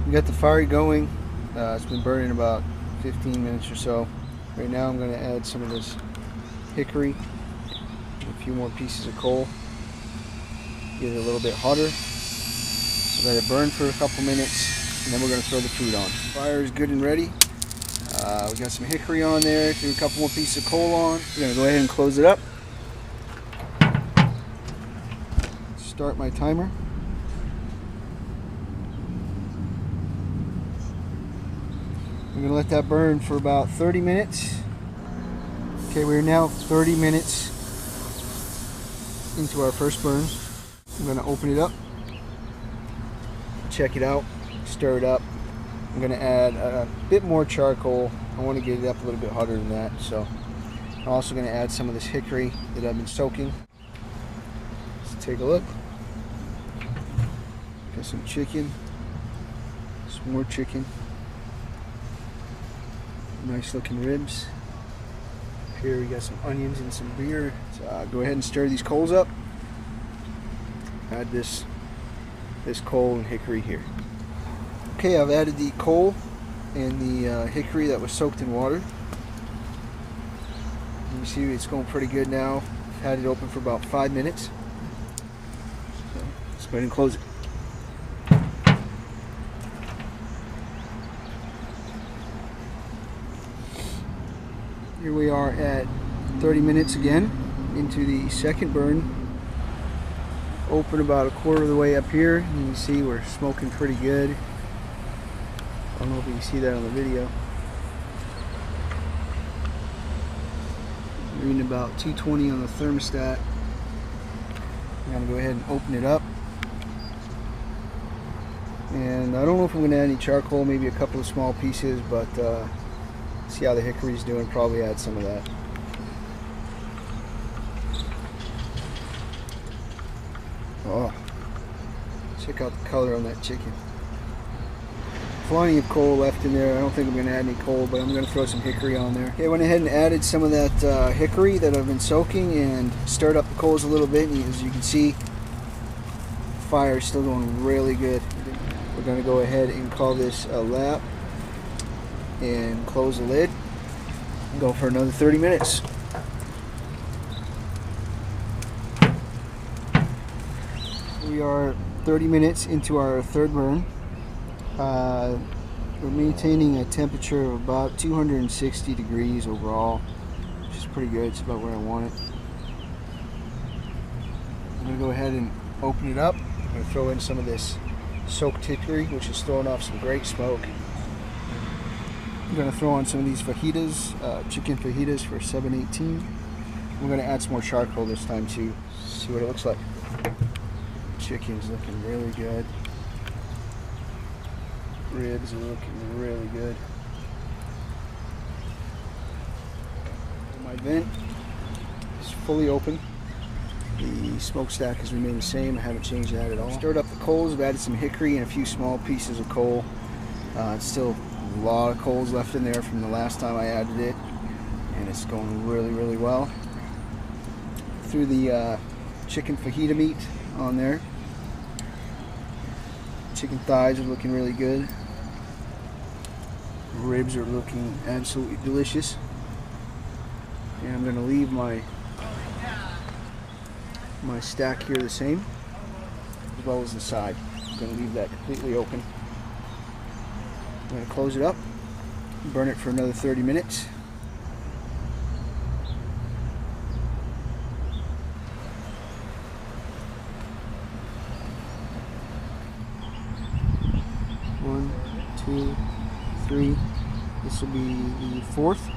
We got the fire going. It's been burning about 15 minutes or so. Right now I'm going to add some of this hickory, a few more pieces of coal, get it a little bit hotter, let it burn for a couple minutes, and then we're going to throw the food on. Fire is good and ready. We got some hickory on there, threw a couple more pieces of coal on. We're going to go ahead and close it up. Start my timer. I'm going to let that burn for about 30 minutes. Okay, we're now 30 minutes into our first burn. I'm going to open it up, check it out, stir it up. I'm going to add a bit more charcoal. I want to get it up a little bit hotter than that, so I'm also going to add some of this hickory that I've been soaking. Let's take a look. Got some chicken, some more chicken, nice looking ribs. Here we got some onions and some beer. So go ahead and stir these coals up. Add this coal and hickory here. Okay, I've added the coal and the hickory that was soaked in water. You see it's going pretty good now. I've had it open for about 5 minutes. So let's go ahead and close it. Here we are at 30 minutes again into the second burn. Open about a quarter of the way up here. You can see we're smoking pretty good. I don't know if you can see that on the video. Reading about 220 on the thermostat. I'm going to go ahead and open it up. And I don't know if I'm going to add any charcoal, maybe a couple of small pieces, but see how the hickory's doing, probably add some of that. Oh, check out the color on that chicken. Plenty of coal left in there. I don't think I'm going to add any coal, but I'm going to throw some hickory on there. Okay, I went ahead and added some of that hickory that I've been soaking and stirred up the coals a little bit. And as you can see, the fire is still going really good. We're going to go ahead and call this a lap and close the lid and go for another 30 minutes. We are 30 minutes into our third burn. We're maintaining a temperature of about 260 degrees overall, which is pretty good. It's about where I want it. I'm going to go ahead and open it up. I'm going to throw in some of this soaked hickory, which is throwing off some great smoke. I'm going to throw on some of these fajitas, chicken fajitas for $7.18. We're going to add some more charcoal this time too. See what it looks like. Chicken's looking really good. Ribs are looking really good. My vent is fully open. The smokestack has remained the same. I haven't changed that at all. Stirred up the coals. I've added some hickory and a few small pieces of coal. It's still a lot of coals left in there from the last time I added it, and it's going really, really well. Threw the chicken fajita meat on there. Chicken thighs are looking really good. Ribs are looking absolutely delicious. And I'm going to leave my stack here the same, as well as the side. I'm going to leave that completely open. I'm going to close it up, burn it for another 30 minutes. One, two, three. This will be the fourth.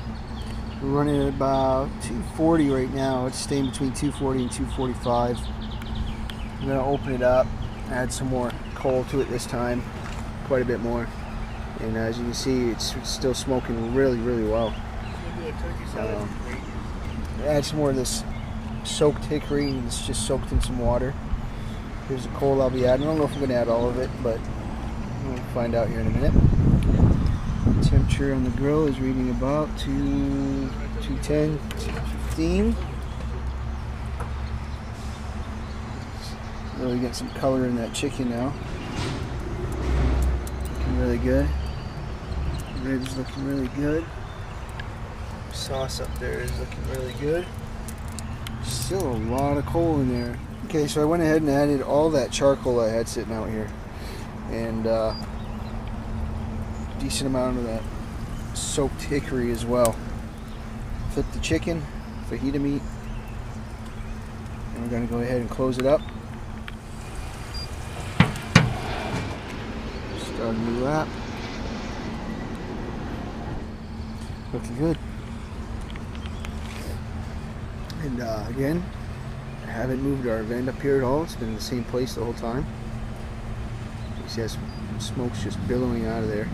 We're running at about 240 right now. It's staying between 240 and 245. I'm going to open it up, add some more coal to it this time, quite a bit more. And as you can see, it's still smoking really, really well. Add some more of this soaked hickory. It's just soaked in some water. Here's the coal I'll be adding. I don't know if I'm going to add all of it, but we'll find out here in a minute. Temperature on the grill is reading about 210, 215. Really get some color in that chicken now. looking really good. Ribs looking really good. Sauce up there is looking really good. Still a lot of coal in there. Okay, so I went ahead and added all that charcoal I had sitting out here, and decent amount of that soaked hickory as well. Flip the chicken, fajita meat, and we're going to go ahead and close it up. Start a new lap. Looking good. And again, I haven't moved our vent up here at all. It's been in the same place the whole time. You see that smoke's just billowing out of there.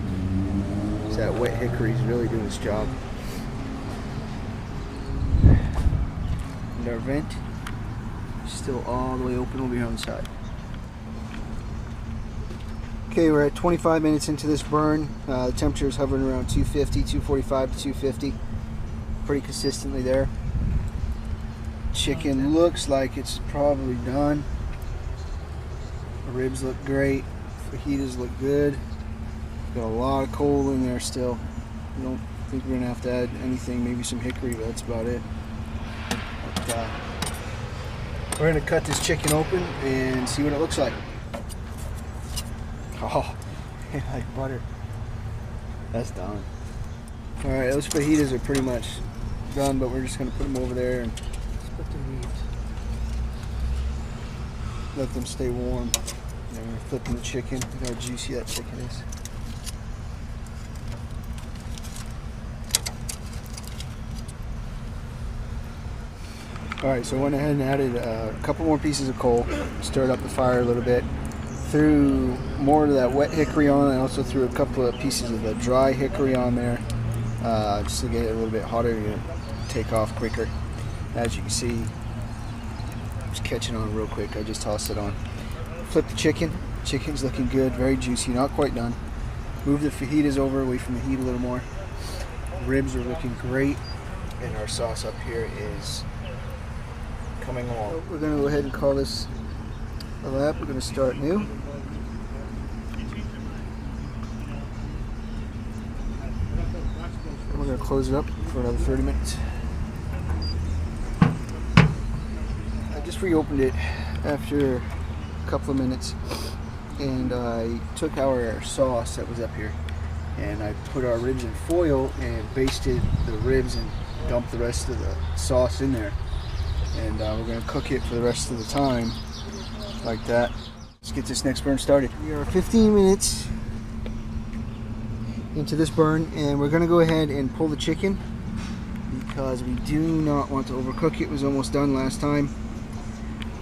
So that wet hickory is really doing its job. And our vent is still all the way open over here on the side. Okay, we're at 25 minutes into this burn. The temperature is hovering around 250, 245 to 250. Pretty consistently there. Chicken looks like it's probably done. The ribs look great. Fajitas look good. Got a lot of coal in there still. I don't think we're gonna have to add anything, maybe some hickory, but that's about it. But, we're gonna cut this chicken open and see what it looks like. Oh, like butter. That's done. Alright, those fajitas are pretty much done, but we're just gonna put them over there and put the meat. Let them stay warm. And we're flipping the chicken. Look how juicy that chicken is. Alright, so I went ahead and added a couple more pieces of coal, stirred up the fire a little bit, threw more of that wet hickory on, and also threw a couple of pieces of the dry hickory on there, just to get it a little bit hotter to take off quicker. As you can see, it's catching on real quick. I just tossed it on. Flip the chicken. Chicken's looking good, very juicy, not quite done. Move the fajitas over away from the heat a little more. Ribs are looking great, and our sauce up here is coming along. We're going to go ahead and call this a lap. We're going to start new. And we're going to close it up for another 30 minutes. I just reopened it after a couple of minutes, and I took our sauce that was up here and I put our ribs in foil and basted the ribs and dumped the rest of the sauce in there. And we're going to cook it for the rest of the time like that. Let's get this next burn started. We are 15 minutes into this burn, and we're going to go ahead and pull the chicken because we do not want to overcook it. It was almost done last time,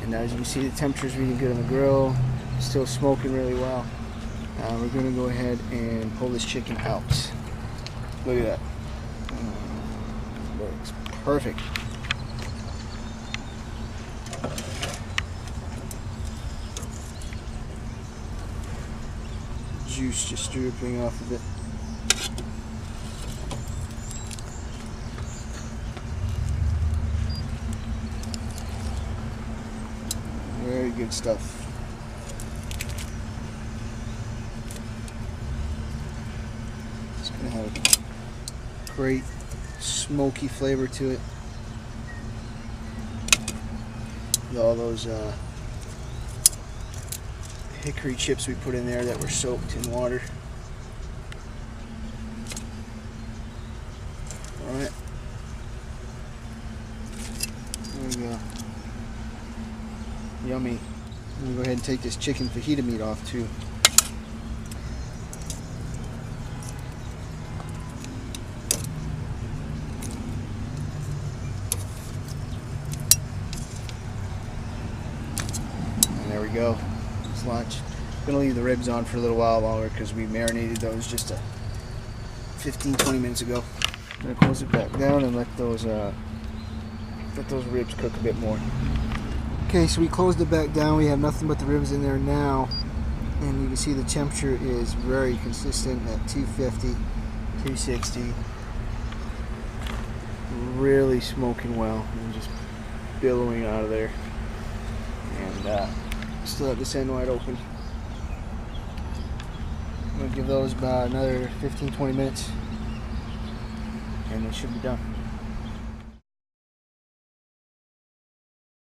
and as you can see, the temperature is really good on the grill. Still smoking really well. We're going to go ahead and pull this chicken out. Look at that. Looks perfect. Juice just dripping off of it. Very good stuff. It's gonna have a great smoky flavor to it. With all those hickory chips we put in there that were soaked in water. Alright. There we go. Yummy. I'm going to go ahead and take this chicken fajita meat off too. And there we go. Lunch. I'm going to leave the ribs on for a little while longer because we marinated those just 15-20 minutes ago. I'm going to close it back down and let those ribs cook a bit more. Okay, so we closed it back down. We have nothing but the ribs in there now, and you can see the temperature is very consistent at 250, 260. Really smoking well and just billowing out of there. And still have this end wide open. I'm We'll give those about another 15-20 minutes and it should be done.